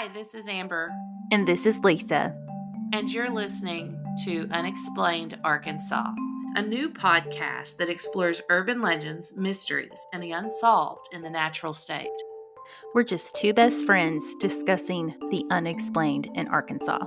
Hi, this is Amber. And this is Lisa. And you're listening to Unexplained Arkansas, a new podcast that explores urban legends, mysteries, and the unsolved in the natural state. We're just two best friends discussing the unexplained in Arkansas.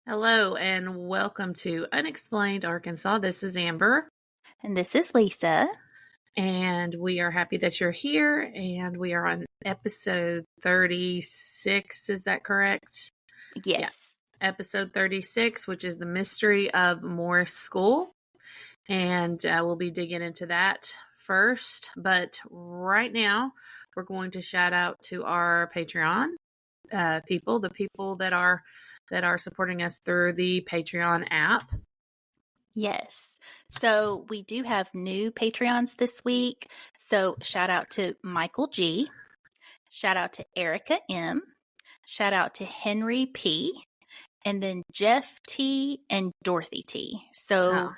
Hello, and welcome to Unexplained Arkansas. This is Amber. And this is Lisa. And we are happy that you're here. And we are on episode 36. Is that correct? Yes. Yeah. Episode 36, which is the mystery of Morris School. And we'll be digging into that first. But right now, we're going to shout out to our Patreon people, the people that are supporting us through the Patreon app. Yes. So we do have new Patreons this week. So shout out to Michael G. Shout out to Erica M. Shout out to Henry P. And then Jeff T. and Dorothy T. So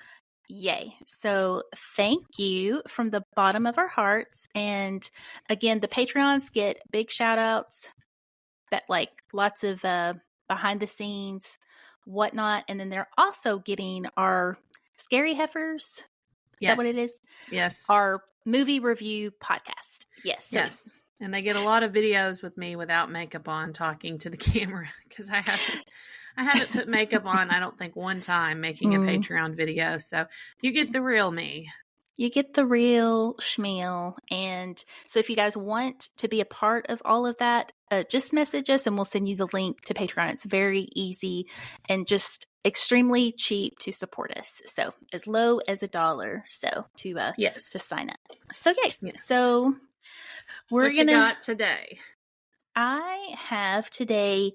yay. So thank you from the bottom of our hearts. And again, the Patreons get big shout outs, but like lots of behind the scenes, whatnot. And then they're also getting our Scary Heifers. Is that what it is? Yes. Our movie review podcast. Yes. Yes. And they get a lot of videos with me without makeup on talking to the camera because I haven't put makeup on, I don't think, one time making a Patreon video. So you get the real me. You get the real schmeal. And so if you guys want to be a part of all of that, just message us and we'll send you the link to Patreon. It's very easy and just extremely cheap to support us. So as low as $1. So to sign up. So yay. Yes. So what you got today? I have today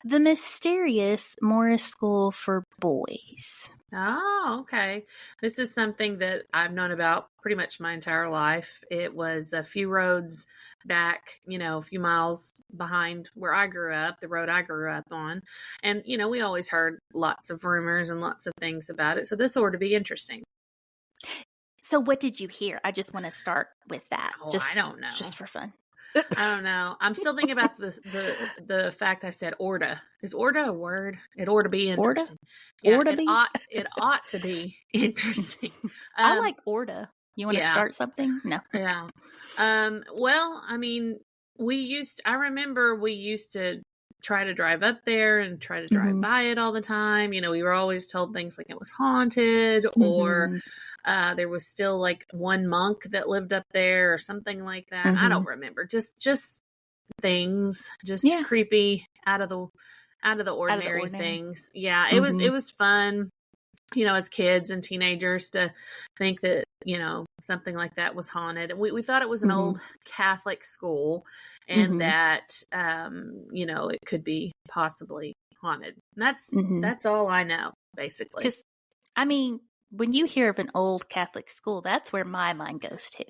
the mysterious Morris School for Boys. Oh, okay. This is something that I've known about pretty much my entire life. It was a few roads back, a few miles behind where I grew up, the road I grew up on. And, we always heard lots of rumors and lots of things about it. So this ought to be interesting. So what did you hear? I just want to start with that. I don't know. Just for fun. I don't know. I'm still thinking about the fact I said orta. Is orta a word? It ought to be interesting. It ought to be interesting. I like orta. You want to start something? No. Yeah. Well, I mean, I remember we used to try to drive up there and try to drive by it all the time. We were always told things like it was haunted or there was still like one monk that lived up there or something like that. I don't remember. Just things, creepy, out of the ordinary things. Yeah, it was fun, as kids and teenagers to think that, something like that was haunted. We thought it was an old Catholic school and that, it could be possibly haunted. That's all I know, basically. 'Cause, I mean, when you hear of an old Catholic school, that's where my mind goes to.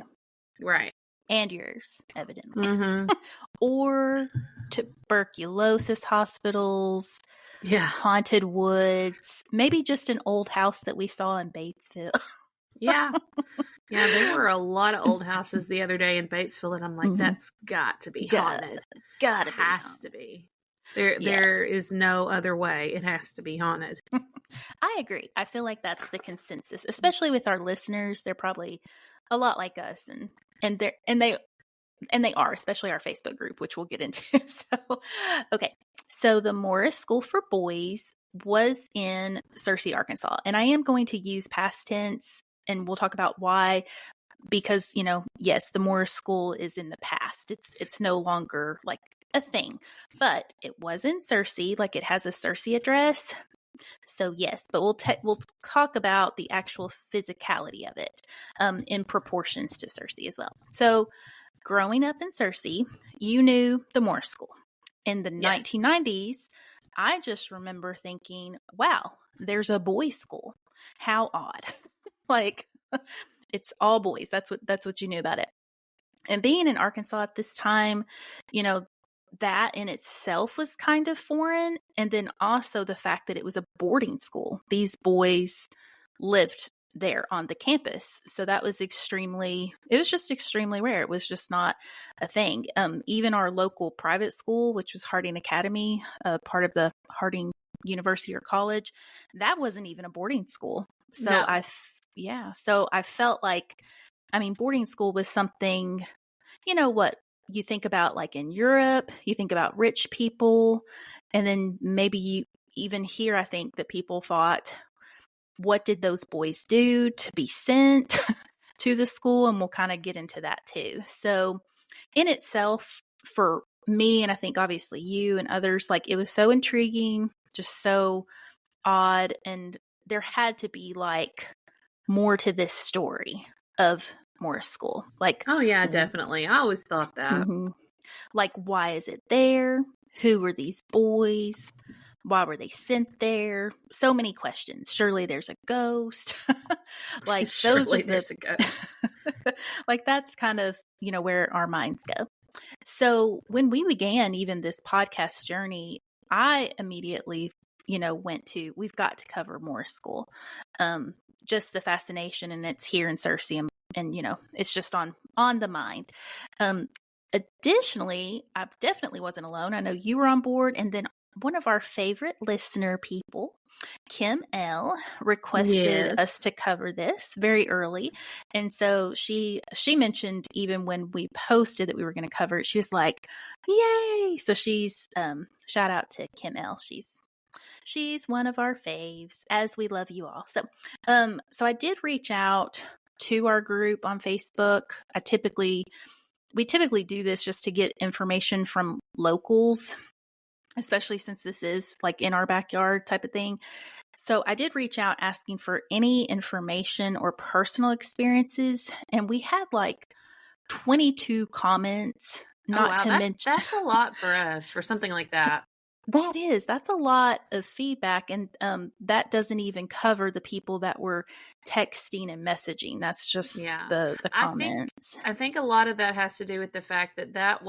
Right. And yours, evidently. Or tuberculosis hospitals. Yeah. Haunted woods. Maybe just an old house that we saw in Batesville. Yeah. Yeah, there were a lot of old houses the other day in Batesville, and I'm like, that's got to be haunted. Gotta be. Has to be. There is no other way. It has to be haunted. I agree. I feel like that's the consensus, especially with our listeners. They're probably a lot like us, and they are, especially our Facebook group, which we'll get into. So, okay. So the Morris School for Boys was in Searcy, Arkansas, and I am going to use past tense, and we'll talk about why. Because yes, the Morris School is in the past. It's no longer like a thing, but it was in Searcy, like it has a Searcy address. So yes, but we'll talk about the actual physicality of it in proportions to Searcy as well. So growing up in Searcy, you knew the Morris School. In the 1990s, I just remember thinking, wow, there's a boys' school. How odd. Like, It's all boys. That's what you knew about it. And being in Arkansas at this time, that in itself was kind of foreign. And then also the fact that it was a boarding school. These boys lived there on the campus. So that was it was just extremely rare. It was just not a thing. Even our local private school, which was Harding Academy, part of the Harding University or college, that wasn't even a boarding school. So No. So I felt like, boarding school was something, what you think about like in Europe, you think about rich people, and then maybe even here, I think that people thought, what did those boys do to be sent to the school? And we'll kind of get into that too. So in itself, for me, and I think obviously you and others, like it was so intriguing, just so odd. And there had to be like more to this story of Morris School. Like, Oh yeah, definitely. I always thought that. Like, why is it there? Who were these boys? Why were they sent there? So many questions. Surely there's a ghost. Like Surely there's a ghost. Like that's kind of, where our minds go. So when we began even this podcast journey, I immediately, we've got to cover Morris School. Just the fascination, and it's here in Searcy, and it's just on the mind. Additionally, I definitely wasn't alone. I know you were on board, and then one of our favorite listener people, Kim L, requested us to cover this very early. And so she mentioned, even when we posted that we were going to cover it, she was like, yay. So she's, shout out to Kim L. She's one of our faves, as we love you all. So, so I did reach out to our group on Facebook. We typically do this just to get information from locals, especially since this is like in our backyard type of thing. So I did reach out asking for any information or personal experiences, and we had like 22 comments. Mention that's a lot for us for something like that. That's a lot of feedback, and that doesn't even cover the people that were texting and messaging. That's just the comments. I think a lot of that has to do with the fact that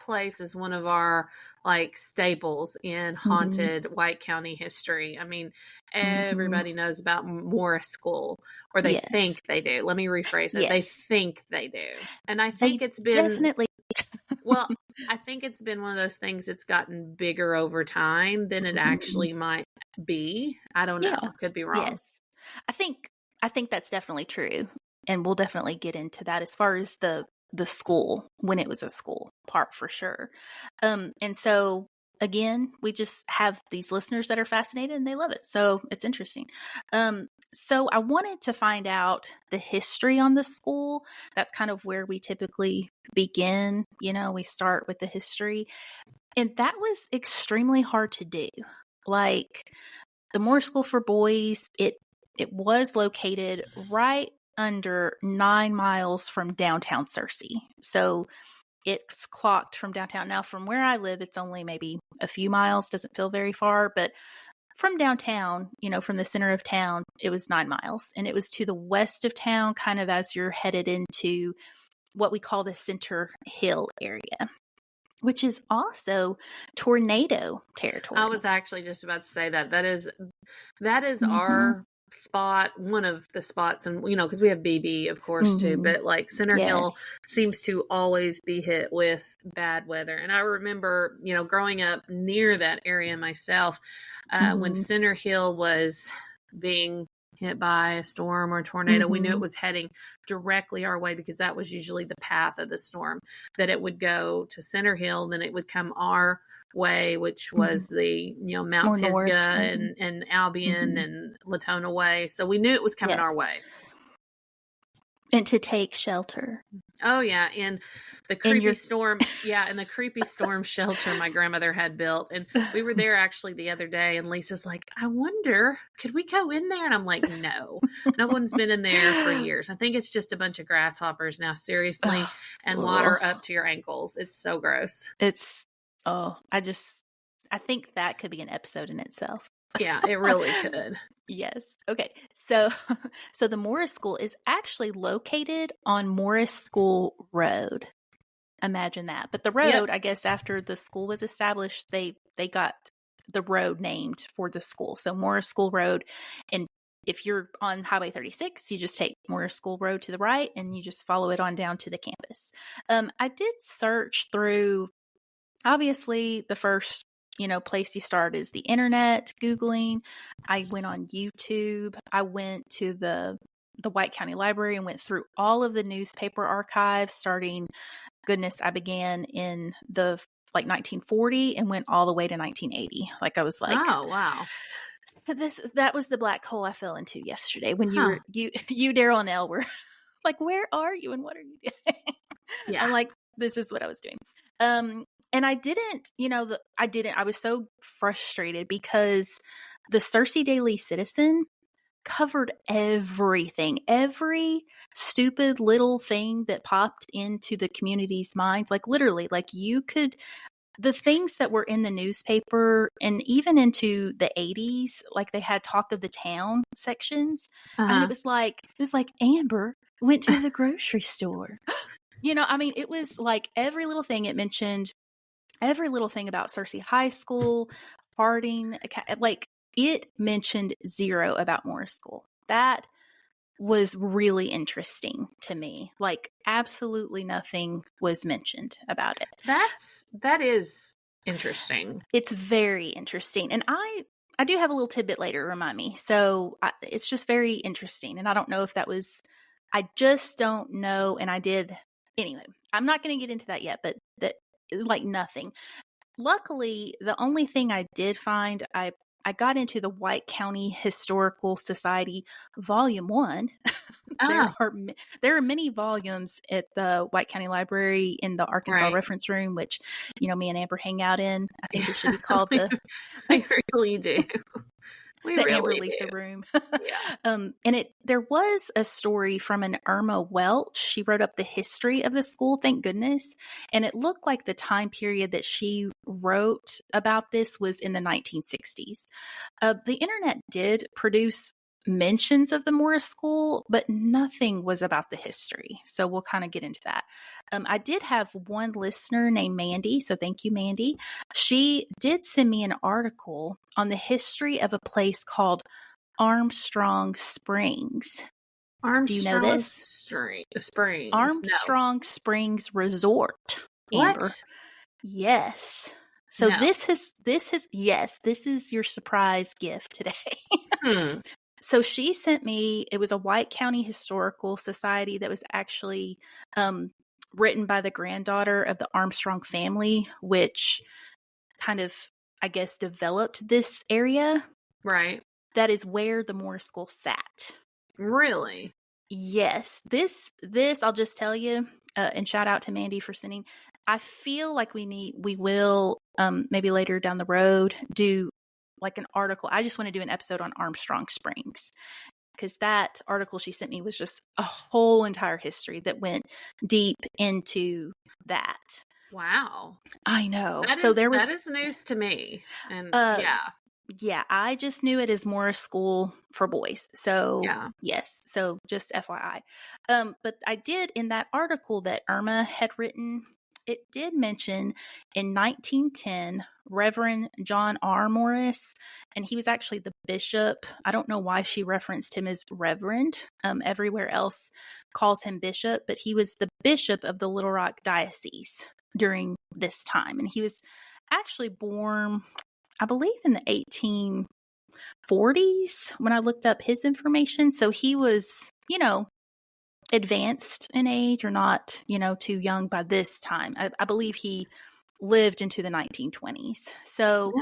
place is one of our like staples in haunted White County history. I mean, everybody knows about Morris School, or they think they do. Let me rephrase it. They think they do. And I think it's been definitely. Well, I think it's been one of those things that's gotten bigger over time than it actually might be. I don't know. Could be wrong. Yes. I think that's definitely true. And we'll definitely get into that as far as the school, when it was a school part, for sure. And so again, we just have these listeners that are fascinated and they love it. So it's interesting. So I wanted to find out the history on the school. That's kind of where we typically begin. We start with the history, and that was extremely hard to do. Like the Morris School for Boys, it was located right under 9 miles from downtown Searcy. So it's clocked from downtown. Now, from where I live, it's only maybe a few miles, doesn't feel very far, but from downtown, from the center of town, it was 9 miles, and it was to the west of town, kind of as you're headed into what we call the Center Hill area, which is also tornado territory. I was actually just about to say that is our spot, one of the spots, and because we have BB of course too, but like Center Hill seems to always be hit with bad weather. And I remember growing up near that area myself, when Center Hill was being hit by a storm or a tornado, we knew it was heading directly our way, because that was usually the path of the storm, that it would go to Center Hill, then it would come our way, which was the Mount Pisgah and Albion and Latona way. So we knew it was coming our way. And to take shelter. Oh yeah, and the creepy storm. Yeah, and the creepy storm shelter my grandmother had built, and we were there actually the other day. And Lisa's like, "I wonder, could we go in there?" And I'm like, "No, no one's been in there for years. I think it's just a bunch of grasshoppers now, seriously, and water up to your ankles. It's so gross." I think that could be an episode in itself. Yeah, it really could. Yes. Okay. So, so the Morris School is actually located on Morris School Road. Imagine that. But the Yep. road, I guess, after the school was established, they got the road named for the school. So Morris School Road. And if you're on Highway 36, you just take Morris School Road to the right and you just follow it on down to the campus. I did search through, obviously, the first place you start is the internet, Googling. I went on YouTube. I went to the White County Library and went through all of the newspaper archives starting, goodness, I began in the 1940 and went all the way to 1980. Like I was like, oh, wow. That was the black hole I fell into yesterday when you, Daryl and Elle were like, where are you and what are you doing? Yeah. I'm like, this is what I was doing. And I didn't, I was so frustrated because the Searcy Daily Citizen covered everything, every stupid little thing that popped into the community's minds. Like literally, like the things that were in the newspaper and even into the 80s, like they had talk of the town sections. I mean, it was like Amber went to the grocery store. It was like every little thing it mentioned, every little thing about Searcy High School, Harding, like it mentioned zero about Morris School. That was really interesting to me. Like absolutely nothing was mentioned about it. That is interesting. It's very interesting. And I do have a little tidbit later, remind me. So it's just very interesting. And I don't know if that was, I just don't know. And I did, anyway, I'm not going to get into that yet, but that like nothing. Luckily, the only thing I did find, I got into the White County Historical Society Volume 1. There are many volumes at the White County Library in the Arkansas Reference Room, which, me and Amber hang out in. I think it should be called the... We really do. The Amber Lisa room. Yeah. And there was a story from an Irma Welch. She wrote up the history of the school, thank goodness. And it looked like the time period that she wrote about this was in the 1960s. The internet did produce mentions of the Morris School, but nothing was about the history. So we'll kind of get into that. I did have one listener named Mandy, so thank you, Mandy. She did send me an article on the history of a place called Armstrong Springs. Do you know this? Springs. Armstrong Springs Resort. Amber. What? Yes. So this is your surprise gift today. So she sent me, it was a White County Historical Society that was actually written by the granddaughter of the Armstrong family, which kind of, I guess, developed this area. Right. That is where the Morris School sat. Really? Yes. This I'll just tell you, and shout out to Mandy for sending. I feel like we will maybe later down the road do like an article. I just want to do an episode on Armstrong Springs because that article she sent me was just a whole entire history that went deep into that. Wow. I know. That is news to me. And yeah, I just knew it as Morris School for boys. So yes. So just FYI. But I did in that article that Irma had written, it did mention in 1910, Reverend John R. Morris, and he was actually the bishop. I don't know why she referenced him as Reverend. Everywhere else calls him bishop, but he was the bishop of the Little Rock Diocese during this time. And he was actually born, I believe, in the 1840s when I looked up his information. So he was, advanced in age or not, too young by this time. I believe he lived into the 1920s. So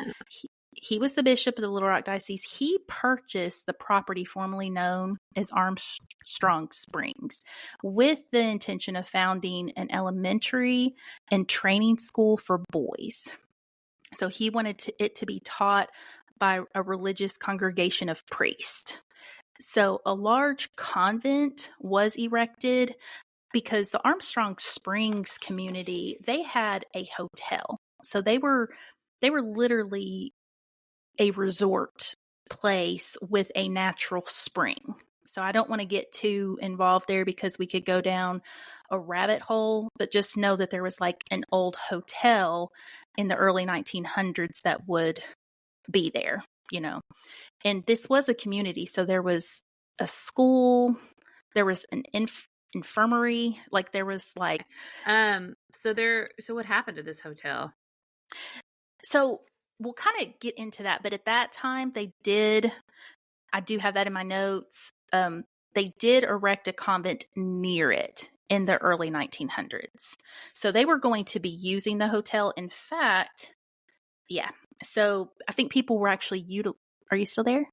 he was the bishop of the Little Rock Diocese. He purchased the property formerly known as Armstrong Springs with the intention of founding an elementary and training school for boys. So he wanted it to be taught by a religious congregation of priests. So a large convent was erected because the Armstrong Springs community, they had a hotel. So they were literally a resort place with a natural spring. So I don't want to get too involved there because we could go down a rabbit hole, but just know that there was like an old hotel in the early 1900s that would be there, you know. And this was a community. So there was a school, there was an infirmary, like there was like so what happened to this hotel? So we'll kind of get into that, but at that time I do have that in my notes. They did erect a convent near it in the early 1900s. So they were going to be using the hotel. In fact, yeah. So I think people were actually Are you still there?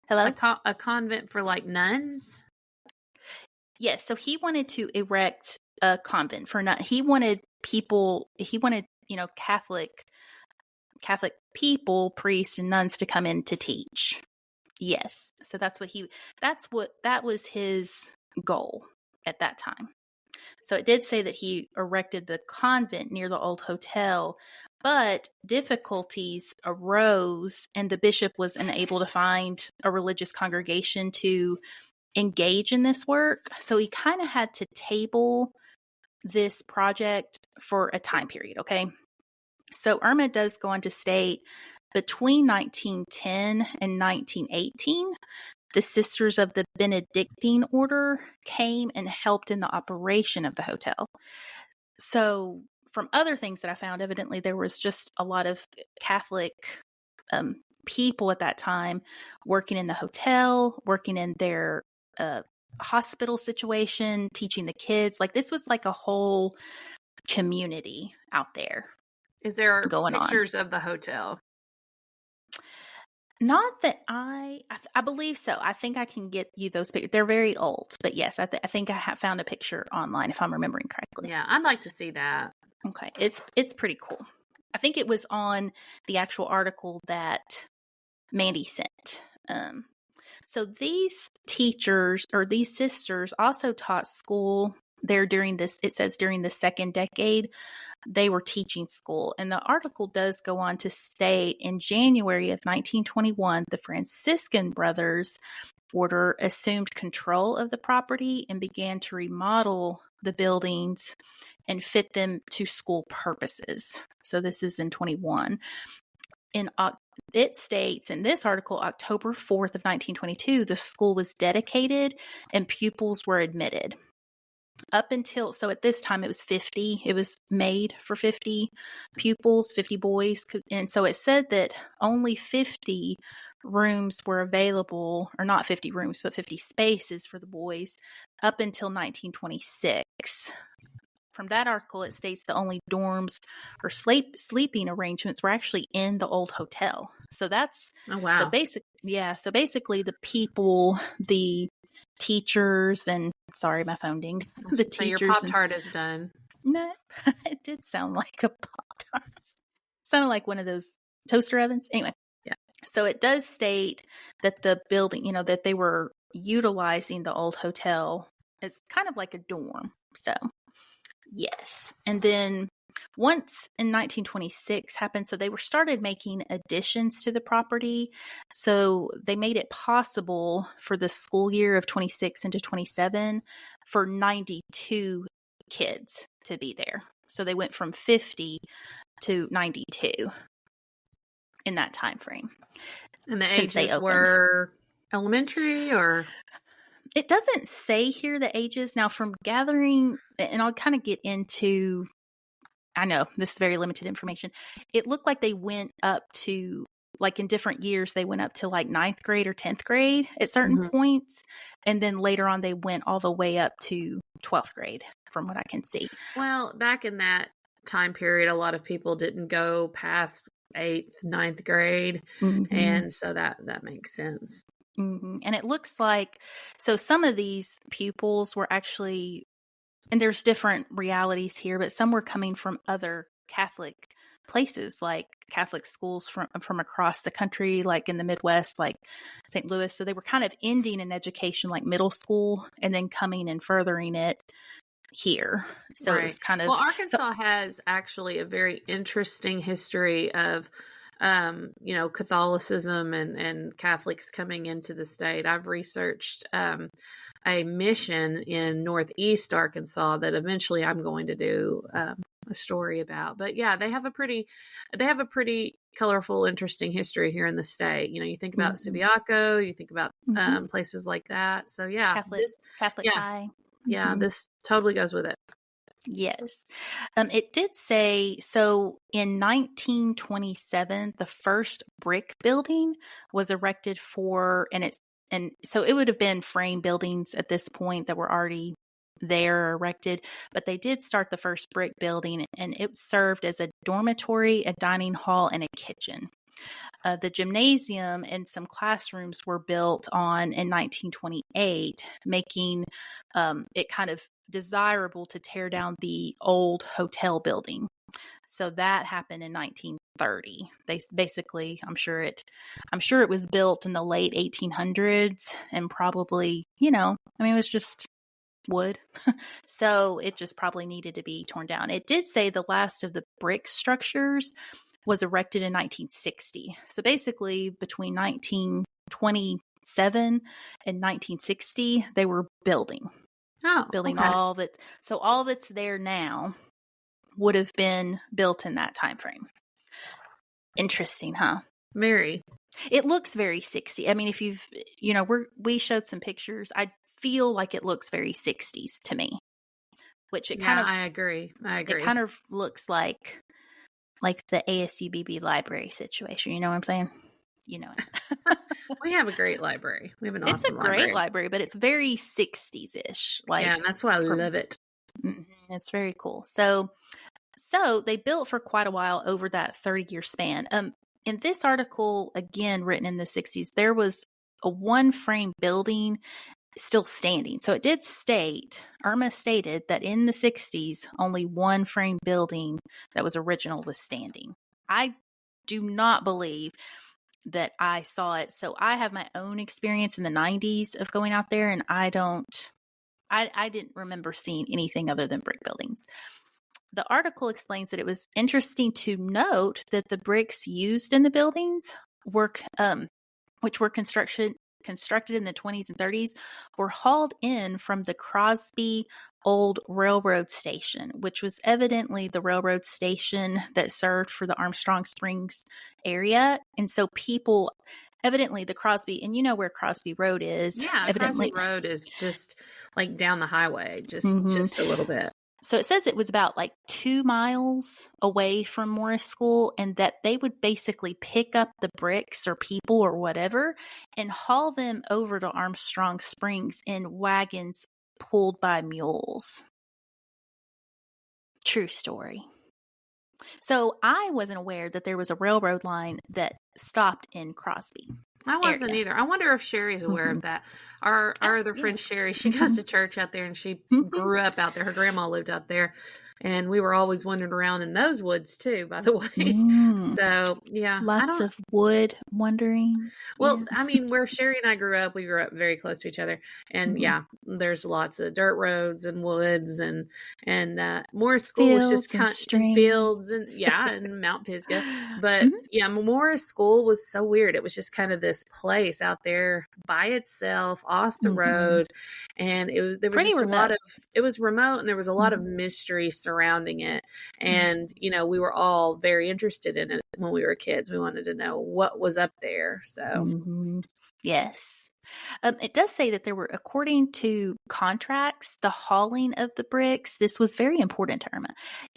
Hello? A convent for like nuns? Yes. So he wanted to erect a convent for nuns. He wanted, Catholic people, priests and nuns to come in to teach. Yes. So that was his goal at that time. So it did say that he erected the convent near the old hotel, but difficulties arose and the bishop was unable to find a religious congregation to engage in this work. So he kind of had to table this project for a time period. Okay. So Irma does go on to state between 1910 and 1918, the Sisters of the Benedictine Order came and helped in the operation of the hotel. So from other things that I found, evidently there was just a lot of Catholic people at that time working in the hotel, working in their hospital situation, teaching the kids. Like this was like a whole community out there. Is there going pictures on of the hotel? Not that I believe so. I think I can get you those pictures. They're very old, but yes, I think I have found a picture online if I'm remembering correctly. Yeah, I'd like to see that. Okay, it's pretty cool. I think it was on the actual article that Mandy sent. So these teachers or these sisters also taught school there during this. It says during the second decade. They were teaching school. And the article does go on to state in January of 1921, the Franciscan Brothers Order assumed control of the property and began to remodel the buildings and fit them to school purposes. So this is in 21. It states in this article, October 4th of 1922, the school was dedicated and pupils were admitted. So at this time it was 50. It was made for 50 pupils, 50 boys. And so it said that only 50 rooms were available, or not 50 rooms, but 50 spaces for the boys up until 1926. From that article, it states the only dorms or sleeping arrangements were actually in the old hotel. So that's, oh, wow. So basically the people, the teachers, and sorry, my phone dinged. The teachers. Your Pop-Tart is done. No, it did sound like a Pop-Tart. Sounded like one of those toaster ovens. Anyway, yeah. So it does state that the building, that they were utilizing the old hotel as kind of like a dorm. So, yes. And then once in 1926 happened, so they started making additions to the property. So they made it possible for the school year of 26 into 27 for 92 kids to be there. So they went from 50 to 92 in that time frame. And the ages were elementary, or? It doesn't say here the ages. Now, from gathering, and I'll kind of get into, I know this is very limited information. It looked like they went up to, like in different years, they went up to like 9th grade or 10th grade at certain points. And then later on, they went all the way up to 12th grade, from what I can see. Well, back in that time period, a lot of people didn't go past 8th, 9th grade. And so that makes sense. And it looks like, so some of these pupils were actually, and there's different realities here, but some were coming from other Catholic places, like Catholic schools from across the country, like in the Midwest, like St. Louis. So they were kind of ending an education like middle school and then coming and furthering it here. So It was kind of... Well, Arkansas has actually a very interesting history of Catholicism and Catholics coming into the state. I've researched a mission in Northeast Arkansas that eventually I'm going to do a story about. But yeah, they have a pretty colorful, interesting history here in the state. You think about Subiaco, you think about places like that. So yeah, Catholic High. Yeah, this totally goes with it. Yes. It did say, so in 1927, the first brick building was erected and so it would have been frame buildings at this point that were already there erected, but they did start the first brick building, and it served as a dormitory, a dining hall, and a kitchen. The gymnasium and some classrooms were built on in 1928, making it kind of desirable to tear down the old hotel building. So that happened in 1930. They basically, I'm sure it was built in the late 1800s, and probably, it was just wood. So it just probably needed to be torn down. It did say the last of the brick structures was erected in 1960. So basically between 1927 and 1960, they were building all that. So all that's there now would have been built in that time frame. Interesting, huh? Very. It looks very 60s. I mean, if we showed some pictures, I feel like it looks very 60s to me, which I agree. It kind of looks like the ASUBB library situation. You know what I'm saying? You know it. We have a great library. We have an awesome library. It's a great library, but it's very 60s-ish. Yeah, and that's why I love it. It's very cool. So they built for quite a while over that 30-year span. In this article, again, written in the 60s, there was a one-frame building still standing. So it did state, Irma stated that in the 60s, only one frame building that was original was standing. I do not believe that I saw it. So I have my own experience in the 90s of going out there, and I didn't remember seeing anything other than brick buildings. The article explains that it was interesting to note that the bricks used in the buildings which were constructed in the 20s and 30s, were hauled in from the Crosby Old Railroad Station, which was evidently the railroad station that served for the Armstrong Springs area. And so people, evidently the Crosby, and you know where Crosby Road is. Yeah, evidently. Crosby Road is just like down the highway, just a little bit. So it says it was about 2 miles away from Morris School, and that they would basically pick up the bricks or people or whatever and haul them over to Armstrong Springs in wagons pulled by mules. True story. So I wasn't aware that there was a railroad line that stopped in Crosby. I wasn't either. I wonder if Sherry's aware of that. Our other friend Sherry, she goes to church out there, and she grew up out there. Her grandma lived out there, and we were always wandering around in those woods too, by the way. So yeah, lots of wood wandering. Well, yeah. I mean, where Sherry and I grew up very close to each other, and yeah, there's lots of dirt roads and woods, and Morris School was just kind of fields and and Mount Pisgah. But yeah, Morris School was so weird. It was just kind of this place out there by itself, off the road, and there was just remote. it was remote, and there was a lot of mystery surrounding it, and we were all very interested in it when we were kids. We wanted to know what was up there. So yes. It does say that there were, according to contracts, the hauling of the bricks, this was very important to Irma.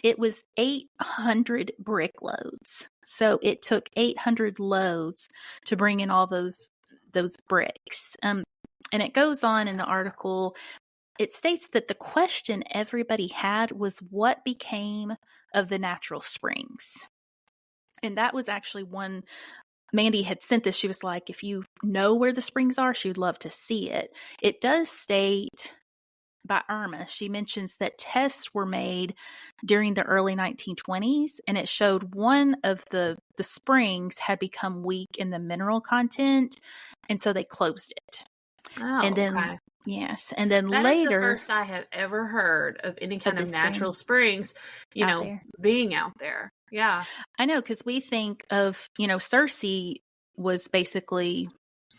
It was 800 brick loads. So it took 800 loads to bring in all those bricks. And it goes on in the article. It states that the question everybody had was what became of the natural springs. And that was actually one. Mandy had sent this. She was like, if you know where the springs are, she would love to see it. It does state by Irma, she mentions that tests were made during the early 1920s, and it showed one of the springs had become weak in the mineral content, and so they closed it. Oh, and then okay. Yes. And then That is the later, first I have ever heard of any kind of this natural springs, out there. being out there. Yeah. I know, because we think of, Searcy was basically,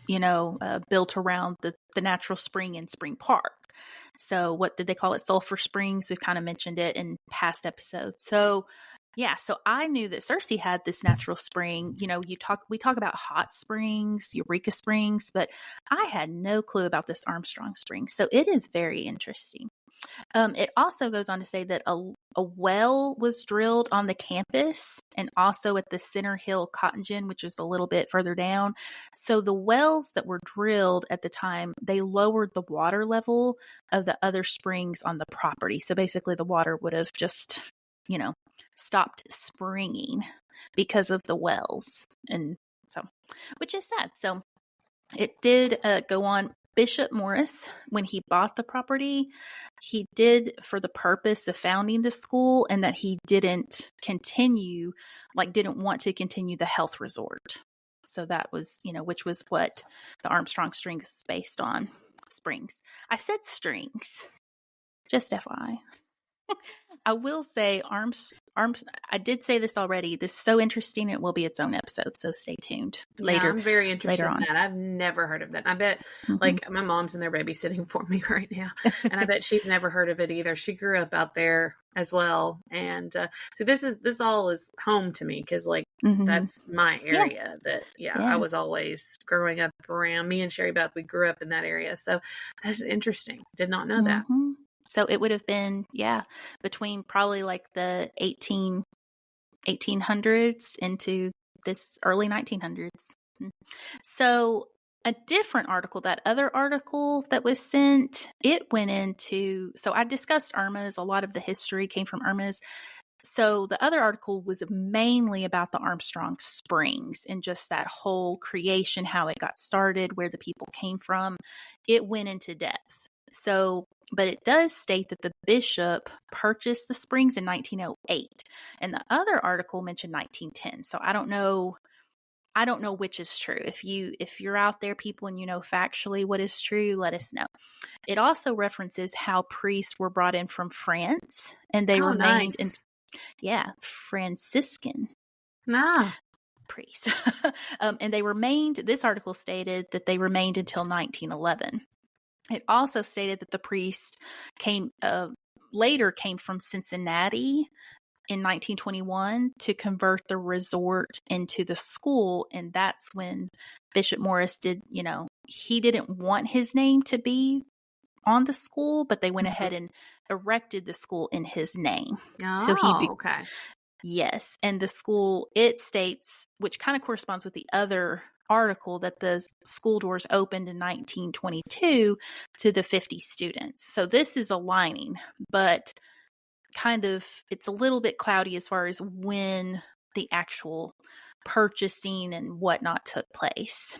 built around the natural spring in Spring Park. So what did they call it? Sulphur Springs. We've kind of mentioned it in past episodes. So yeah, so I knew that Searcy had this natural spring. We talk about hot springs, Eureka Springs, but I had no clue about this Armstrong Spring. So it is very interesting. It also goes on to say that a well was drilled on the campus and also at the Center Hill Cotton Gin, which is a little bit further down. So the wells that were drilled at the time, they lowered the water level of the other springs on the property. So basically the water would have just, stopped springing because of the wells. And so, which is sad. So it did go on. Bishop Morris, when he bought the property, he did for the purpose of founding the school, and that he didn't want to continue the health resort. So that was, which was what the Armstrong Springs is based on. Springs. I said strings. Just FYI. I will say I did say this already. This is so interesting. It will be its own episode. So stay tuned later. I'm very interested later in on. that. I've never heard of that. I bet my mom's in there babysitting for me right now. And I bet she's never heard of it either. She grew up out there as well. And so this all is home to me. Cause that's my area I was always growing up around. Me and Sherry Beth, we grew up in that area. So that's interesting. Did not know that. So it would have been, between probably like the 1800s into this early 1900s. So a different article, that other article that was sent, it went into, so I discussed Irma's. A lot of the history came from Irma's. So the other article was mainly about the Armstrong Springs and just that whole creation, how it got started, where the people came from. It went into depth. So, but it does state that the bishop purchased the springs in 1908, and the other article mentioned 1910. So I don't know which is true. If you're out there, people, and factually what is true, let us know. It also references how priests were brought in from France, and they remained Franciscan priests, and they remained. This article stated that they remained until 1911. It also stated that the priest later came from Cincinnati in 1921 to convert the resort into the school. And that's when Bishop Morris he didn't want his name to be on the school, but they went ahead and erected the school in his name. Okay. Yes. And the school, it states, which kind of corresponds with the other article, that the school doors opened in 1922 to the 50 students. So this is aligning, but kind of it's a little bit cloudy as far as when the actual purchasing and whatnot took place.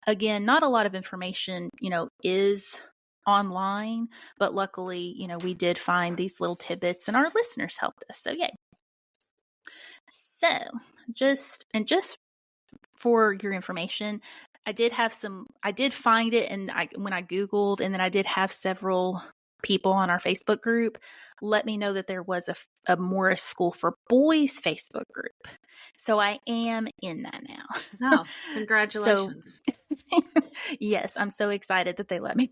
Again, not a lot of information, is online, but luckily, we did find these little tidbits and our listeners helped us. So yay. So just for your information, I did find it, and when I Googled, and then I did have several people on our Facebook group let me know that there was a Morris School for Boys Facebook group. So I am in that now. Oh, congratulations. Yes, I'm so excited that they let me.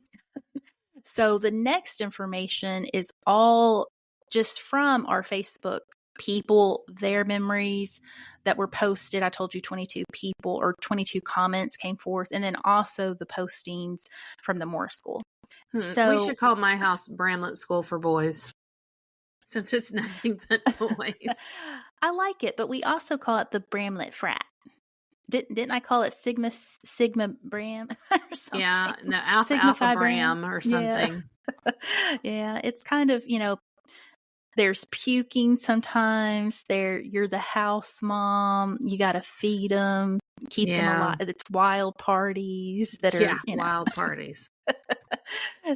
So the next information is all just from our Facebook people, their memories that were posted. I told you 22 people or 22 comments came forth, and then also the postings from the Morris School. So we should call my house Bramlett School for Boys, since it's nothing but boys. I like it, but we also call it the Bramlett Frat. Didn't I call it Sigma Bram or something? Yeah, no, Alpha Bram or something. Yeah, it's kind of, there's puking sometimes. You're the house mom. You got to feed them, keep them alive. It's wild parties that are, wild parties.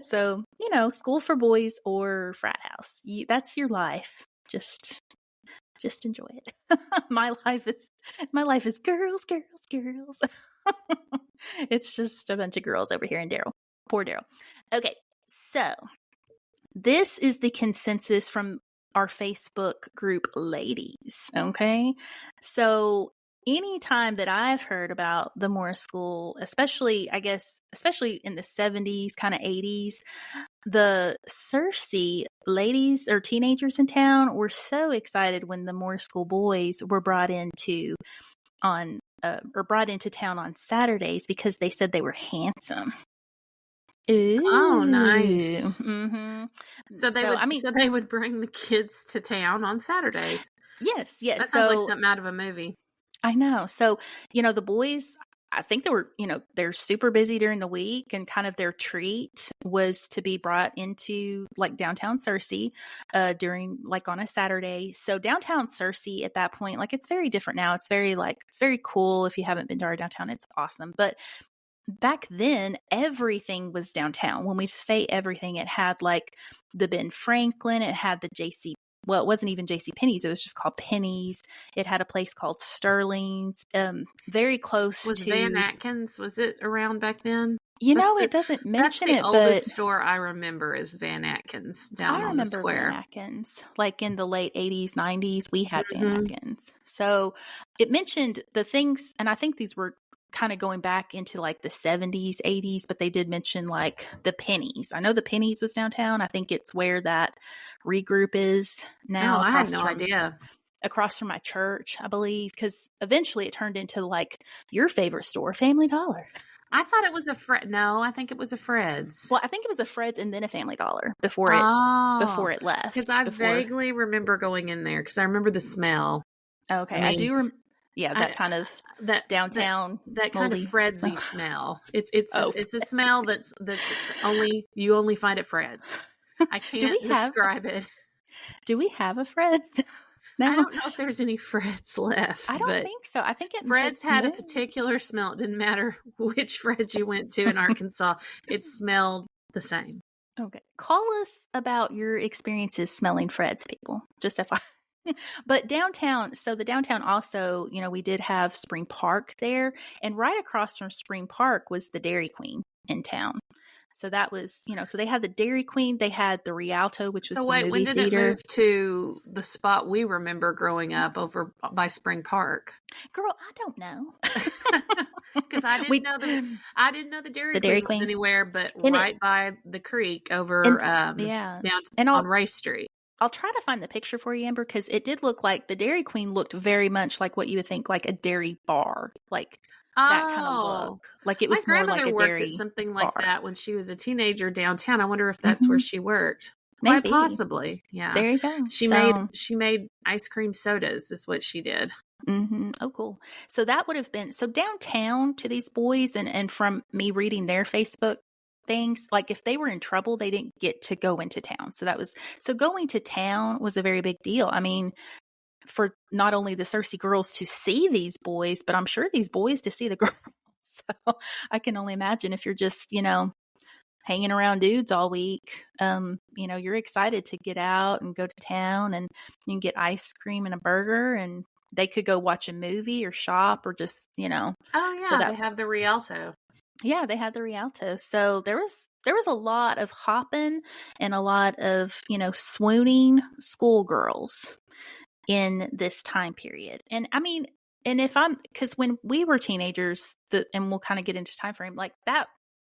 So, school for boys or frat house. That's your life. Just enjoy it. My life is girls. It's just a bunch of girls over here in Daryl. Poor Daryl. Okay, so this is the consensus from our Facebook group, ladies. Okay, so anytime that I've heard about the Morris School, especially in the 70s, kind of 80s, the Searcy ladies or teenagers in town were so excited when the Morris School boys were brought into town on Saturdays because they said they were handsome. Ooh. Oh, nice. Mm-hmm. So they would bring the kids to town on Saturdays. Yes. That sounds like something out of a movie. I know. So, the boys, I think they were, they're super busy during the week, and kind of their treat was to be brought into like downtown Searcy during like on a Saturday. So downtown Searcy at that point, like it's very different now. It's very cool. If you haven't been to our downtown, it's awesome. But back then, everything was downtown. When we say everything, it had like the Ben Franklin, it had the well, it wasn't even J.C. Penney's. It was just called Penny's. It had a place called Sterling's, very close to... Was Van Atkins, was it around back then? It doesn't mention it, but... That's the oldest store I remember is Van Atkins down on the square. Van Atkins. Like in the late 80s, 90s, we had Van Atkins. So it mentioned the things, and I think these were kind of going back into like the 70s, 80s, but they did mention like the Pennies. I know the Pennies was downtown. I think it's where that regroup is now. Oh, I had no idea. Across from my church, I believe, because eventually it turned into like your favorite store, Family Dollar. I thought it was No, I think it was a Fred's. Well, I think it was a Fred's and then a Family Dollar before it left. Because I vaguely remember going in there because I remember the smell. Okay, I do. That kind of downtown, that kind of Fred's-y smell. It's a smell that's you only find at Fred's. I can't describe it. Do we have a Fred's? No. I don't know if there's any Fred's left. I don't think so. I think Fred's had a particular smell. It didn't matter which Fred's you went to in Arkansas. It smelled the same. Okay. Call us about your experiences smelling Fred's, people. Just FYI. But downtown, so the downtown also, we did have Spring Park there, and right across from Spring Park was the Dairy Queen in town. So that was, so they had the Dairy Queen, they had the Rialto, which was the movie when did theater. It move to the spot we remember growing up over by Spring Park? Girl, I don't know. Because I didn't know the Dairy Queen was anywhere but right by the creek over down on Ray Street. I'll try to find the picture for you, Amber, because it did look like the Dairy Queen looked very much like what you would think like a dairy bar, like that kind of look. Like it was more like a dairy bar. My grandmother worked at something like that when she was a teenager downtown. I wonder if that's where she worked. Maybe. Quite possibly. Yeah. There you go. She made ice cream sodas is what she did. Mm-hmm. Oh, cool. So that would have been, so downtown to these boys, and from me reading their Facebook things, like if they were in trouble, they didn't get to go into town. So going to town was a very big deal. I mean, for not only the Searcy girls to see these boys, but I'm sure these boys to see the girls. So I can only imagine if you're just, hanging around dudes all week, you're excited to get out and go to town, and you can get ice cream and a burger, and they could go watch a movie or shop or just, Oh yeah, so they have the Rialto. Yeah, they had the Rialto. So there was a lot of hopping and a lot of, swooning schoolgirls in this time period. And I mean, because when we were teenagers, and we'll kind of get into time frame like that,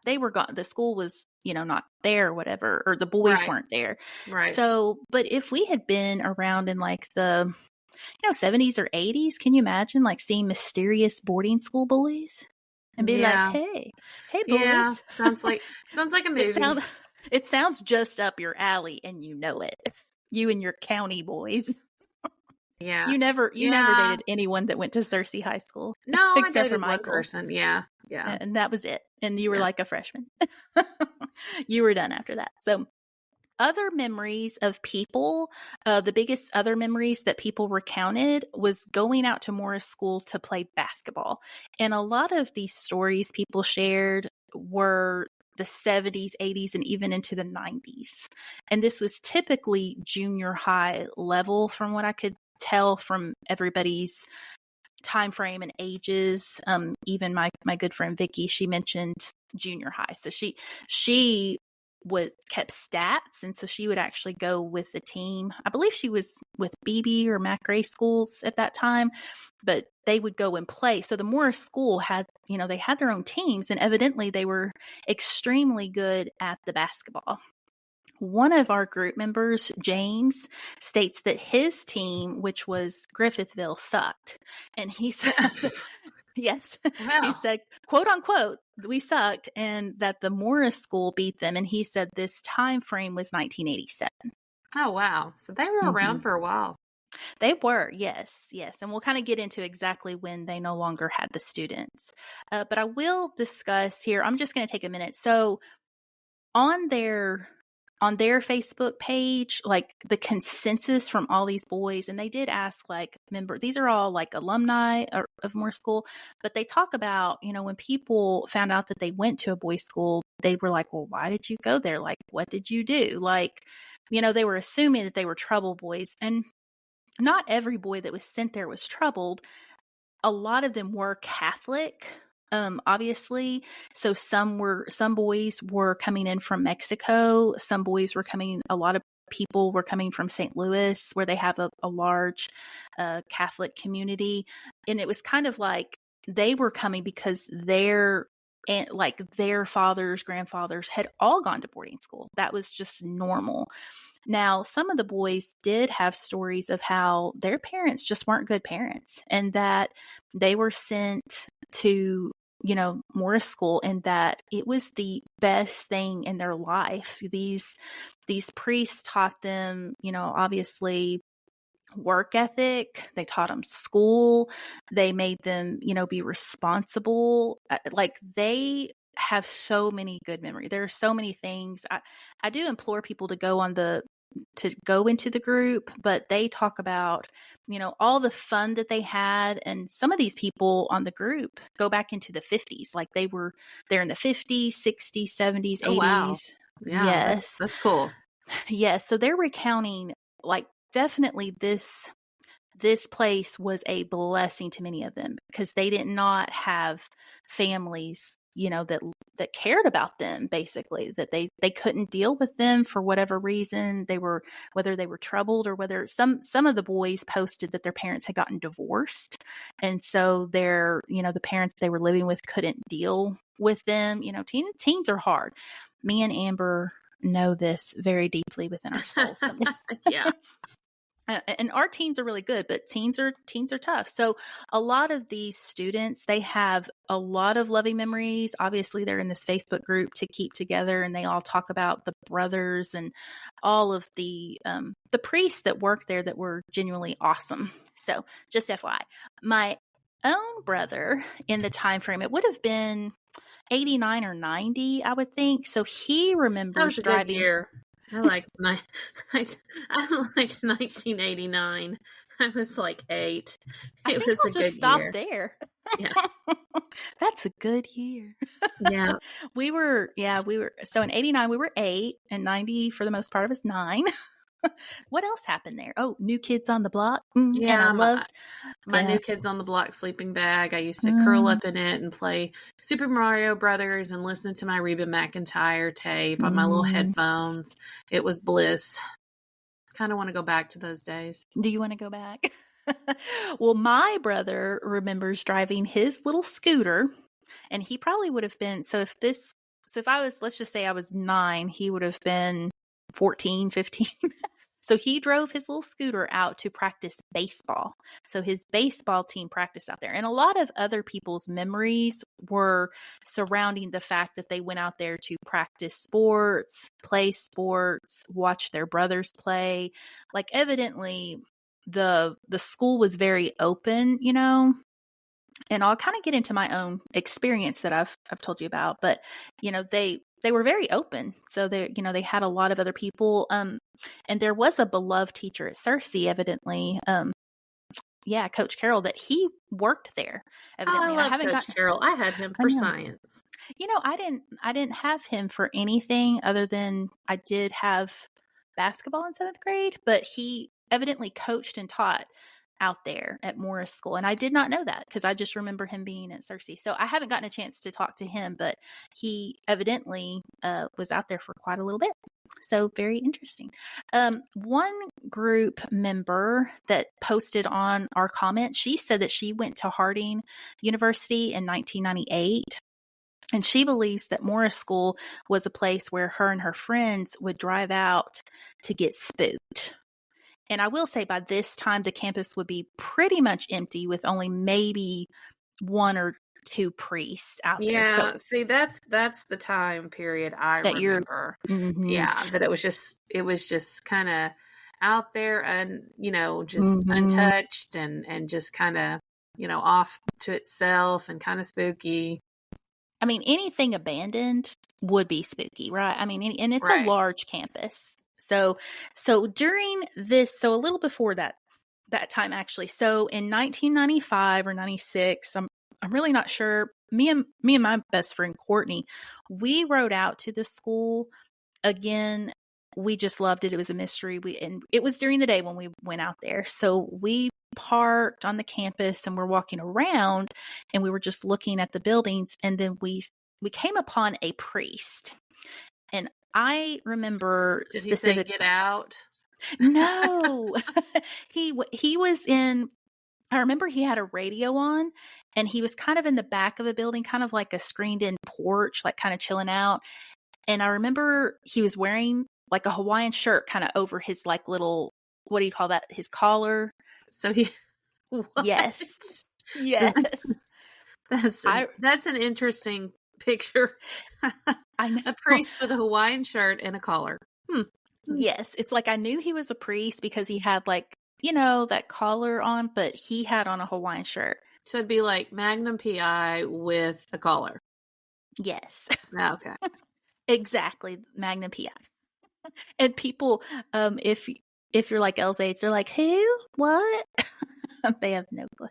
they were gone. The school was, not there or whatever, or the boys weren't there. Right. So, but if we had been around in like the, 70s or 80s, can you imagine like seeing mysterious boarding school boys? And be like, hey boys. Yeah, sounds like a movie. It sounds just up your alley, and you know it. You and your county boys. Yeah. You never dated anyone that went to Searcy High School. No, except I dated for Michael. one person. Yeah. Yeah. And that was it. And you were like a freshman. You were done after that. So other memories of people, the biggest other memories that people recounted was going out to Morris School to play basketball. And a lot of these stories people shared were the 70s, 80s, and even into the 90s. And this was typically junior high level from what I could tell from everybody's time frame and ages. Even my good friend Vicky, she mentioned junior high. So she kept stats, and so she would actually go with the team. I believe she was with BB or Mac Gray schools at that time, but they would go and play. So the Morris school had, they had their own teams, and evidently they were extremely good at the basketball. One of our group members, James, states that his team, which was Griffithville, sucked. And he said, yes, Wow. he said, quote unquote, we sucked, and that the Morris school beat them. And he said this time frame was 1987. Oh, wow. So they were around for a while. They were, yes. And we'll kind of get into exactly when they no longer had the students. But I will discuss here, I'm just going to take a minute. So on their Facebook page, like the consensus from all these boys, and they did ask, like, remember, these are all like alumni of Moore School, but they talk about, when people found out that they went to a boys' school, they were like, well, why did you go there? Like, what did you do? Like, they were assuming that they were trouble boys, and not every boy that was sent there was troubled. A lot of them were Catholic. Obviously. So some boys were coming in from Mexico. A lot of people were coming from St. Louis, where they have a large Catholic community. And it was kind of like they were coming because their fathers, grandfathers had all gone to boarding school. That was just normal. Now, some of the boys did have stories of how their parents just weren't good parents, and that they were sent to Morris school, and that it was the best thing in their life. These priests taught them, obviously, work ethic. They taught them school. They made them, be responsible. Like, they have so many good memories. There are so many things. I do implore people to go into the group, but they talk about, all the fun that they had. And some of these people on the group go back into the 50s. Like, they're in the 50s, 60s, 70s, 80s. Oh, wow. Yeah, yes. That's cool. Yes. So they're recounting, like, definitely this place was a blessing to many of them, because they did not have families, that cared about them, basically, that they couldn't deal with them for whatever reason. Whether they were troubled, or whether some of the boys posted that their parents had gotten divorced. And so the parents they were living with couldn't deal with them. Teens are hard. Me and Amber know this very deeply within our souls. Yeah. And our teens are really good, but teens are tough. So a lot of these students, they have a lot of loving memories. Obviously, they're in this Facebook group to keep together, and they all talk about the brothers and all of the priests that work there that were genuinely awesome. So just FYI, my own brother, in the time frame, it would have been 89 or 90, I would think. So he remembers driving. Good year. I liked 1989. I was like 8. It was a good year. Stop there. Yeah. That's a good year. Yeah. We were, so in 89, we were 8, and 90, for the most part, it was 9. What else happened there? Oh, New Kids on the Block. Yeah, and I loved my New Kids on the Block sleeping bag. I used to curl up in it and play Super Mario Brothers and listen to my Reba McEntire tape on my little headphones. It was bliss. Kind of want to go back to those days. Do you want to go back? Well, my brother remembers driving his little scooter, and he probably would have been, if I was, let's just say I was 9, he would have been 14, 15. So he drove his little scooter out to practice baseball. So his baseball team practiced out there. And a lot of other people's memories were surrounding the fact that they went out there to practice sports, play sports, watch their brothers play. Like, evidently the school was very open, and I'll kind of get into my own experience that I've told you about, but they were very open. So they had a lot of other people. And there was a beloved teacher at Searcy, evidently. Coach Carroll, that he worked there. Evidently. I love Coach Carroll. I had him for science. I didn't have him for anything other than I did have basketball in 7th grade, but he evidently coached and taught out there at Morris School. And I did not know that because I just remember him being at Searcy. So I haven't gotten a chance to talk to him, but he evidently was out there for quite a little bit. So very interesting. One group member that posted on our comment, she said that she went to Harding University in 1998. And she believes that Morris School was a place where her and her friends would drive out to get spooked. And I will say by this time, the campus would be pretty much empty with only maybe one or two priests out there. Yeah, see, that's the time period I remember. Yeah, that it was just kind of out there and, just untouched and just kind of, off to itself and kind of spooky. I mean, anything abandoned would be spooky, right? I mean, and it's a large campus. So during this, so a little before that time actually. So in 1995 or 96, I'm really not sure. Me and my best friend Courtney, we rode out to the school again. We just loved it. It was a mystery. And it was during the day when we went out there. So we parked on the campus and we're walking around and we were just looking at the buildings. And then we came upon a priest. And I remember Did he say, "Get out"? No, he was in. I remember he had a radio on, and he was kind of in the back of a building, kind of like a screened-in porch, like kind of chilling out. And I remember he was wearing like a Hawaiian shirt, kind of over his like little, what do you call that? His collar. So he, what? Yes. That's an interesting picture. I know. A priest with a Hawaiian shirt and a collar. Yes, it's like I knew he was a priest because he had like, that collar on, but he had on a Hawaiian shirt. So it'd be like Magnum PI with a collar. Yes. Okay. Exactly, Magnum PI. And people, if you're like Elle's age, they're like, who? What? They have no clue.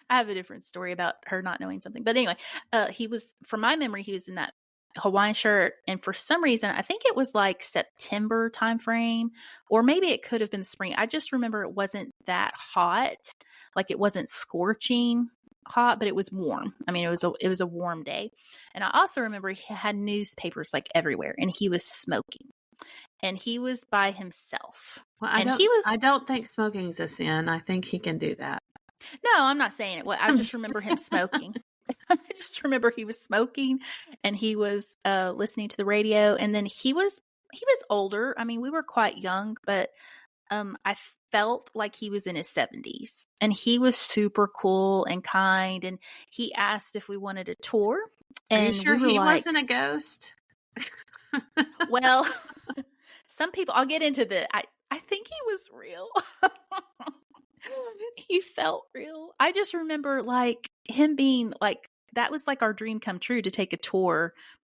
I have a different story about her not knowing something. But anyway, he was, from my memory, he was in that Hawaiian shirt. And for some reason, I think it was like September timeframe, or maybe it could have been spring. I just remember it wasn't that hot. Like it wasn't scorching hot, but it was warm. I mean, it was a warm day. And I also remember he had newspapers like everywhere and he was smoking. And he was by himself. Well, I don't think smoking's a sin. I think he can do that. No, I'm not saying it. Well, I just remember him smoking. I just remember he was smoking and he was listening to the radio. And then he was older. I mean, we were quite young, but I felt like he was in his 70s. And he was super cool and kind. And he asked if we wanted a tour. And are you sure he wasn't a ghost? Well, some people, I'll get into I think he was real. He felt real. I just remember like him being like, that was like our dream come true to take a tour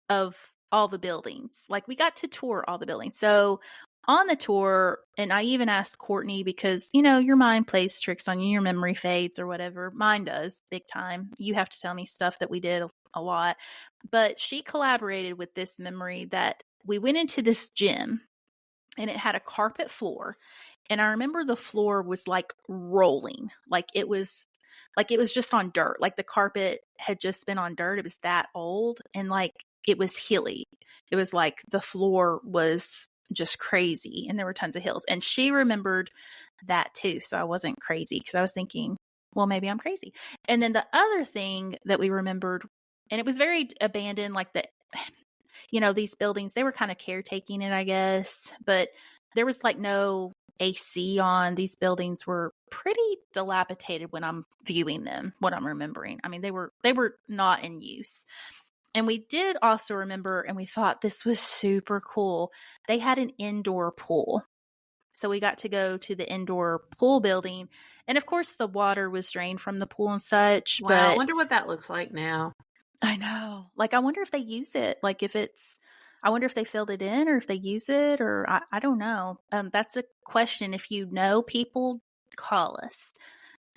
of all the buildings. Like we got to tour all the buildings. So on the tour, and I even asked Courtney because, your mind plays tricks on you, your memory fades or whatever. Mine does big time. You have to tell me stuff that we did a lot. But she collaborated with this memory that we went into this gym and it had a carpet floor. And I remember the floor was like rolling, like it was just on dirt. Like the carpet had just been on dirt. It was that old and like it was hilly. It was like the floor was just crazy and there were tons of hills. And she remembered that too. So I wasn't crazy because I was thinking, well, maybe I'm crazy. And then the other thing that we remembered, and it was very abandoned, like these buildings, they were kind of caretaking it, I guess, but there was like no AC on. These buildings were pretty dilapidated when I'm viewing them, what I'm remembering. I mean, they were not in use. And we did also remember, and we thought this was super cool, they had an indoor pool. So we got to go to the indoor pool building. And of course, the water was drained from the pool and such. Wow, but I wonder what that looks like now. I know. Like, I wonder if they use it. Like, I wonder if they filled it in or if they use it, or I don't know. That's a question. If you know people, call us.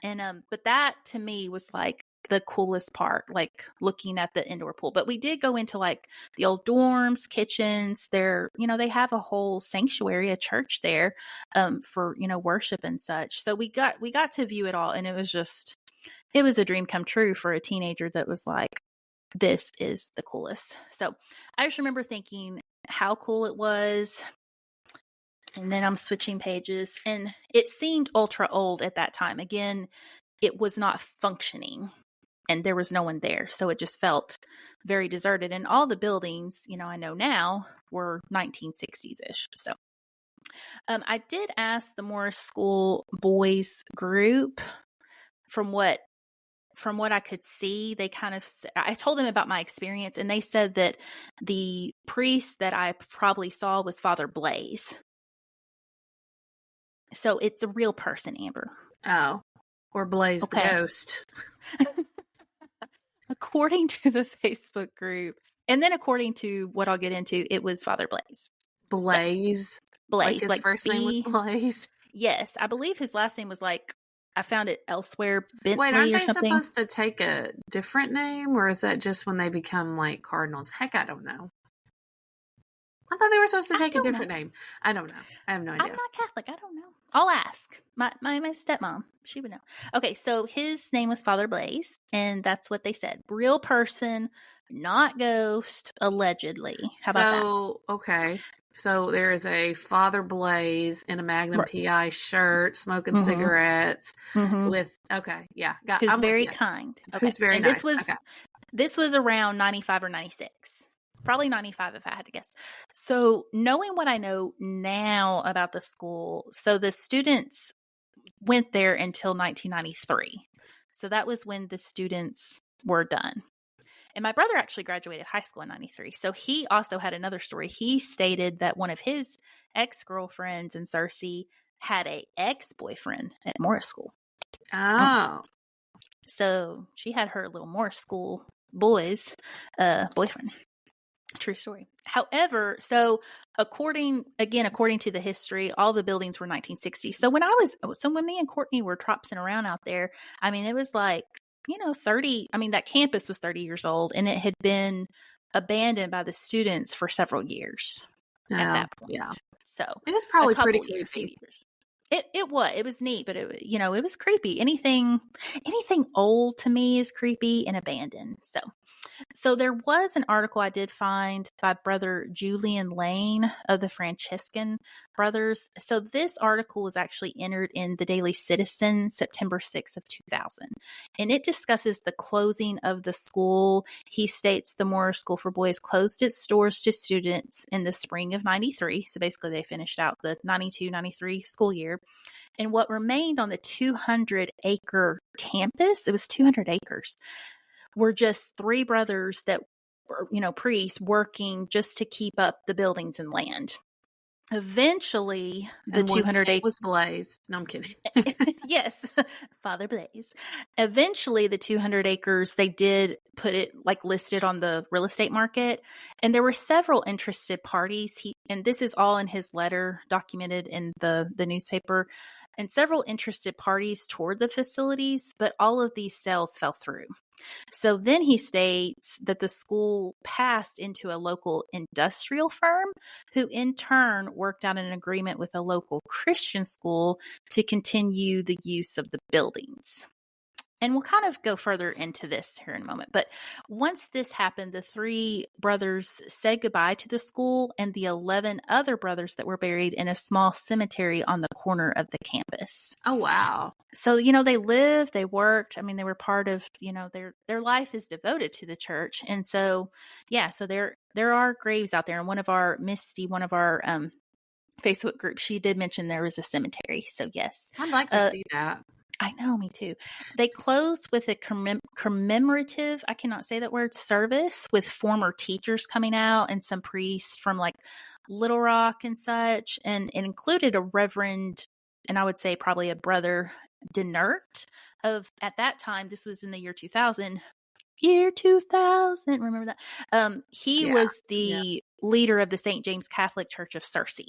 And but that to me was like the coolest part, like looking at the indoor pool. But we did go into like the old dorms, kitchens. There, they have a whole sanctuary, a church there, for worship and such. So we got to view it all, and it was a dream come true for a teenager that was like, this is the coolest. So I just remember thinking how cool it was. And then I'm switching pages, and it seemed ultra old at that time. Again, it was not functioning, and there was no one there. So it just felt very deserted. And all the buildings, I know now, were 1960s-ish. So I did ask the Morris School boys group, from what I could see, they kind of, I told them about my experience, and they said that the priest that I probably saw was Father Blaze. So it's a real person, Amber. Oh, or Blaze the ghost. According to the Facebook group, and then according to what I'll get into, it was Father Blaze. Blaze? So, Blaze. Like his first name was Blaze? Yes. I believe his last name was I found it elsewhere, Bentley. Wait, aren't or they something. Supposed to take a different name, or is that just when they become like cardinals? Heck, I don't know. I thought they were supposed to take a different name. I don't know. I have no idea. I'm not Catholic. I don't know. I'll ask. My stepmom. She would know. Okay, so his name was Father Blaze, and that's what they said. Real person, not ghost, allegedly. How about that? Okay. So there is a Father Blaze in a Magnum PI shirt, smoking cigarettes with, yeah. Who's very kind. Okay. Who's very nice. This was around 95 or 96. Probably 95 if I had to guess. So knowing what I know now about the school, so the students went there until 1993. So that was when the students were done. And my brother actually graduated high school in 93. So he also had another story. He stated that one of his ex-girlfriends in Searcy had a ex-boyfriend at Morris School. Oh. So she had her little Morris School boys boyfriend. True story. However, so according to the history, all the buildings were 1960. So when me and Courtney were tropsing around out there, I mean, it was like, 30, that campus was 30 years old, and it had been abandoned by the students for several years at that point. Yeah. So it was probably pretty creepy. It was neat, but it was creepy. Anything old to me is creepy and abandoned. So there was an article I did find by Brother Julian Lane of the Franciscan Brothers. So this article was actually entered in the Daily Citizen September 6th of 2000. And it discusses the closing of the school. He states the Morris School for Boys closed its doors to students in the spring of 93. So basically they finished out the 92-93 school year. And what remained on the 200-acre campus, it was 200 acres, were just three brothers that were, priests working just to keep up the buildings and land. Eventually, the 200 acres was Blaze. No, I'm kidding. Yes, Father Blaze. Eventually, the 200 acres, they did put it listed on the real estate market, and there were several interested parties. And this is all in his letter, documented in the newspaper, and several interested parties toured the facilities, but all of these sales fell through. So then he states that the school passed into a local industrial firm who in turn worked out an agreement with a local Christian school to continue the use of the buildings. And we'll kind of go further into this here in a moment. But once this happened, the three brothers said goodbye to the school and the 11 other brothers that were buried in a small cemetery on the corner of the campus. Oh, wow. So, they lived, they worked. I mean, they were part of, their life is devoted to the church. And so, yeah, so there are graves out there. And one of our Facebook groups, she did mention there was a cemetery. So, yes. I'd like to see that. I know, me too. They closed with a commemorative, I cannot say that word, service with former teachers coming out and some priests from Little Rock and such, and it included a reverend, and I would say probably a brother Denert at that time, this was in the year 2000, remember that? He was the leader of the St. James Catholic Church of Searcy.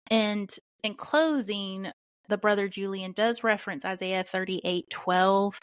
And in closing, the brother Julian does reference Isaiah 38:12,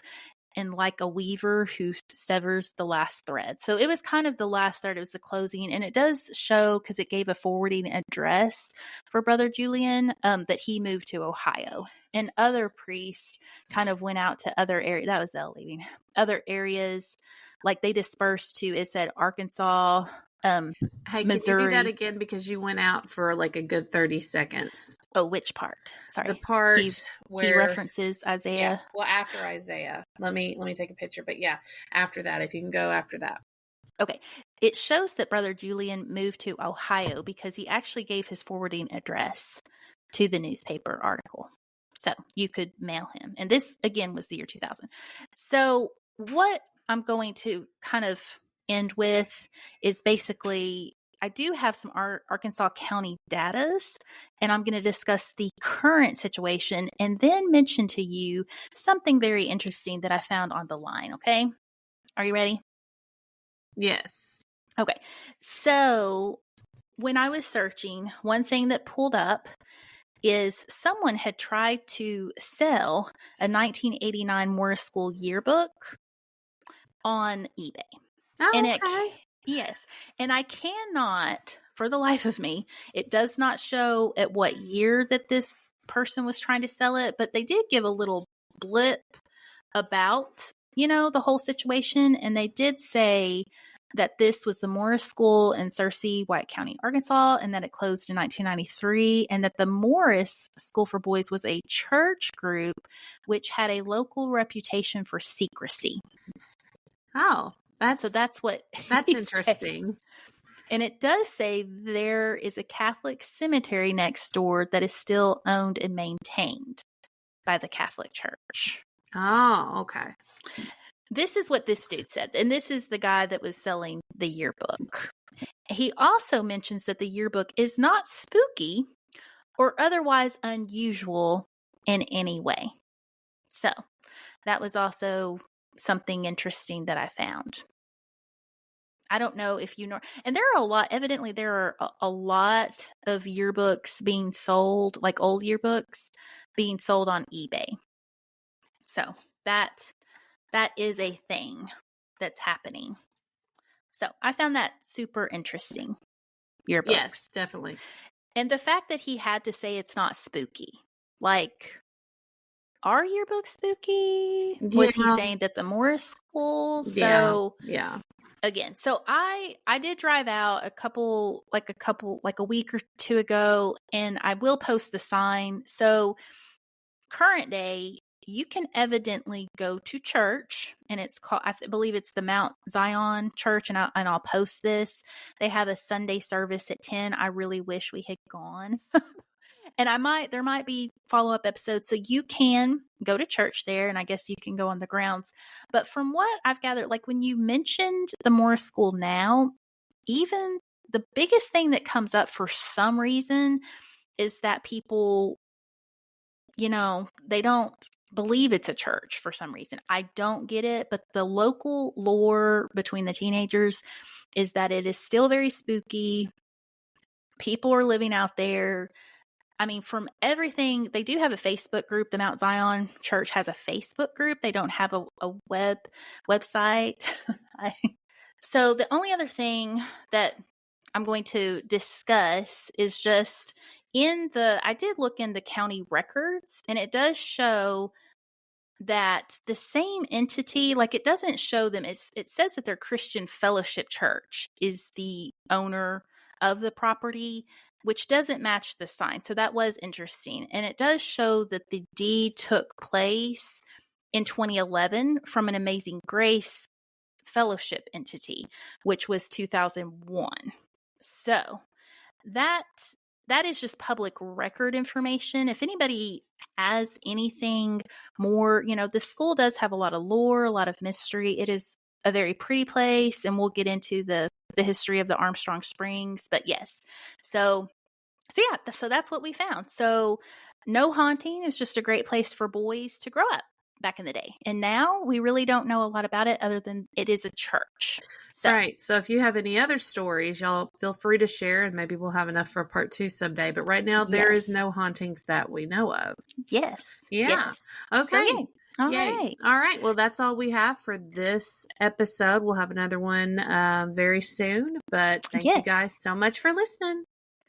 and like a weaver who severs the last thread. So it was kind of the last thread. It was the closing. And it does show, because it gave a forwarding address for Brother Julian, that he moved to Ohio. And other priests kind of went out to other areas. That was Elle leaving. Other areas, like they dispersed to, it said Arkansas, Hey, Missouri. can you do that again? Because you went out for like a good 30 seconds. Oh, which part? Sorry. The part where he references Isaiah. Yeah, well, after Isaiah. Let me take a picture. But yeah, after that, if you can go after that. Okay. It shows that Brother Julian moved to Ohio because he actually gave his forwarding address to the newspaper article. So you could mail him. And this, again, was the year 2000. So what I'm going to kind of end with is basically, I do have some Arkansas County datas, and I'm going to discuss the current situation and then mention to you something very interesting that I found on the line. Okay. Are you ready? Yes. Okay. So when I was searching, one thing that pulled up is someone had tried to sell a 1989 Morris School yearbook on eBay. Oh, And okay. yes. And I cannot, for the life of me, it does not show at what year that this person was trying to sell it, but they did give a little blip about, the whole situation. And they did say that this was the Morris School in Searcy, White County, Arkansas, and that it closed in 1993, and that the Morris School for Boys was a church group which had a local reputation for secrecy. Oh, that's what that's interesting. Said. And it does say there is a Catholic cemetery next door that is still owned and maintained by the Catholic Church. Oh, okay. This is what this dude said. And this is the guy that was selling the yearbook. He also mentions that the yearbook is not spooky or otherwise unusual in any way. So that was also something interesting that I found. I don't know if you know, and there are a lot of yearbooks being sold, like old yearbooks being sold on eBay. So that is a thing that's happening. So I found that super interesting. Yearbooks. Yes, definitely. And the fact that he had to say it's not spooky, like, are yearbooks spooky? Yeah. Was he saying that the Morris School? So yeah. Again, so I did drive out a week or two ago, and I will post the sign. So current day, you can evidently go to church, and it's called, I believe it's the Mount Zion Church, and I'll post this. They have a Sunday service at 10. I really wish we had gone. And there might be follow-up episodes, so you can go to church there, and I guess you can go on the grounds. But from what I've gathered, like when you mentioned the Morris School now, even the biggest thing that comes up for some reason is that people, they don't believe it's a church for some reason. I don't get it, but the local lore between the teenagers is that it is still very spooky. People are living out there. I mean, from everything, they do have a Facebook group. The Mount Zion Church has a Facebook group. They don't have a website. So the only other thing that I'm going to discuss is just I did look in the county records, and it does show that the same entity, like it doesn't show them, it says that their Christian Fellowship Church is the owner of the property, which doesn't match the sign. So that was interesting. And it does show that the deed took place in 2011 from an Amazing Grace Fellowship entity, which was 2001. So that is just public record information. If anybody has anything more, the school does have a lot of lore, a lot of mystery. It is a very pretty place, and we'll get into the history of the Armstrong Springs. But yes, so that's what we found. So no haunting. It's just a great place for boys to grow up back in the day. And now we really don't know a lot about it other than it is a church. So, right. So if you have any other stories, y'all feel free to share, and maybe we'll have enough for part 2 someday. But right now, there is no hauntings that we know of. Yes. Yeah. Yes. Okay. So, All Yay. right. All right. Well, that's all we have for this episode. We'll have another one very soon. But thank you guys so much for listening.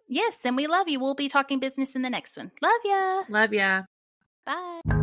Yes, and we love you. We'll be talking business in the next one. Love ya. Love ya. Bye.